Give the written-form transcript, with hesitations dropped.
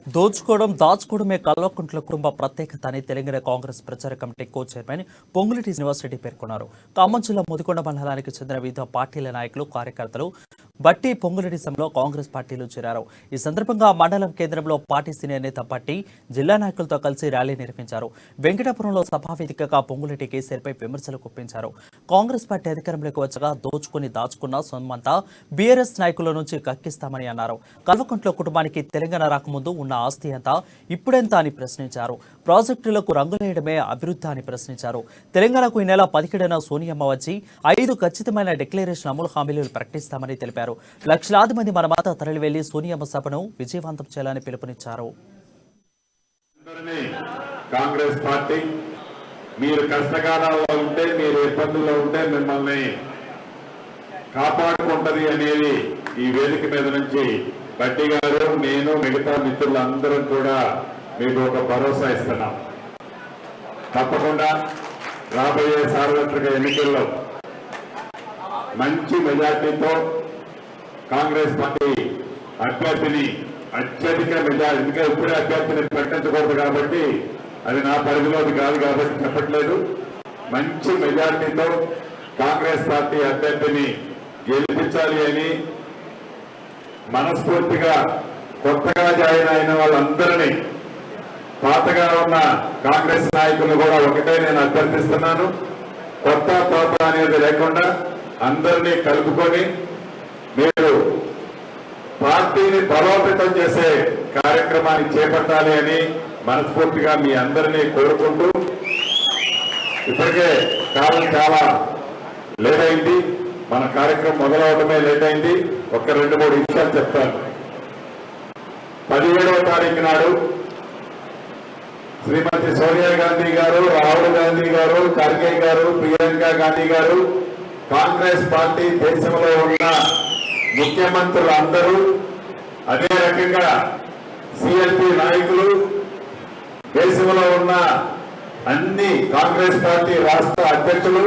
దోచుకోవడం దాచుకోవడమే కల్వకుంట్ల కుటుంబ ప్రత్యేకత అని తెలంగాణ కాంగ్రెస్ ప్రచార committee co chairman Ponguleti Srinivasa Reddy పేర్కొన్నారు. ఖమ్మం జిల్లా ముదికొండ మండలానికి చెందిన వివిధ పార్టీల నాయకులు కార్యకర్తలు బట్టి పొంగులేటి సభలో కాంగ్రెస్ పార్టీలో చేరారు. ఈ సందర్భంగా మండలం కేంద్రంలో పార్టీ సీనియర్ నేత బట్టి జిల్లా నాయకులతో కలిసి ర్యాలీ నిర్వహించారు. వెంకటాపురంలో సభావేదికగా పొంగులేటి కేసీఆర్పై విమర్శలు గుప్పించారు. కాంగ్రెస్ పార్టీ అధికారంలోకి వచ్చగా దోచుకుని దాచుకున్న సొమ్మంతా బీఆర్ఎస్ నాయకుల నుంచి కక్కిస్తామని అన్నారు. కల్వకుంట్ల కుటుంబానికి తెలంగాణ రాకముందు ఉన్న ఆస్తి ఎంత, ఇప్పుడెంత అని ప్రశ్నించారు. ప్రాజెక్టులకు రంగులేయడమే అభివృద్ధి అని ప్రశ్నించారు. తెలంగాణకు ఈ నెల 17న సోనియమ్మ వచ్చి 5 ఖచ్చితమైన డిక్లరేషన్ అమలు హామీలు ప్రకటిస్తామని తెలిపారు. లక్షలాది మంది మనమాత తరలి వెళ్లి సోనియమ్మ సభను విజయవంతం చేయాలని పిలుపునిచ్చారు. కాంగ్రెస్ పార్టీ మీరు కష్టకాలాల్లో ఉంటే, మీరు ఇబ్బందుల్లో ఉంటే మిమ్మల్ని కాపాడుకుంటది అనేది ఈ వేదిక మీద నుంచి బట్టి గారు, నేను, మిగతా మిత్రులందరం కూడా మీకు ఒక భరోసా ఇస్తున్నాం. తప్పకుండా రాబోయే సార్వత్రిక ఎన్నికల్లో మంచి మెజార్టీతో కాంగ్రెస్ పార్టీ అభ్యర్థిని అత్యధిక మెజార్టీ, ఇంకా ఇప్పుడే అభ్యర్థిని ప్రకటించకూడదు కాబట్టి అది నా పరిధిలోది కాదు కాబట్టి చెప్పట్లేదు. మంచి మెజార్టీతో కాంగ్రెస్ పార్టీ అభ్యర్థిని గెలిపించాలి అని మనస్ఫూర్తిగా కొత్తగా జాయిన్ అయిన వాళ్ళందరినీ, పాతగా ఉన్న కాంగ్రెస్ నాయకులు కూడా ఒకటే నేను అభ్యర్థిస్తున్నాను. కొత్త పాత అనేది లేకుండా అందరినీ కలుపుకొని మీరు పార్టీని బలోపేతం చేసే కార్యక్రమాన్ని చేపట్టాలి అని మనస్ఫూర్తిగా మీ అందరినీ కోరుకుంటూ, ఇప్పటికే కాలం చాలా లేట్ అయింది, మన కార్యక్రమం మొదలవడమే లేట్ అయింది. ఒక 2-3 విషయాలు చెప్తాను. 17వ తారీఖు నాడు శ్రీమతి సోనియా గాంధీ గారు, రాహుల్ గాంధీ గారు, ఖర్గే గారు, ప్రియాంక గాంధీ గారు, కాంగ్రెస్ పార్టీ దేశంలో ఉన్న ముఖ్యమంత్రులు అందరూ, అదే రకంగా సిఎల్పి నాయకులు, దేశంలో ఉన్న అన్ని కాంగ్రెస్ పార్టీ రాష్ట్ర అధ్యక్షులు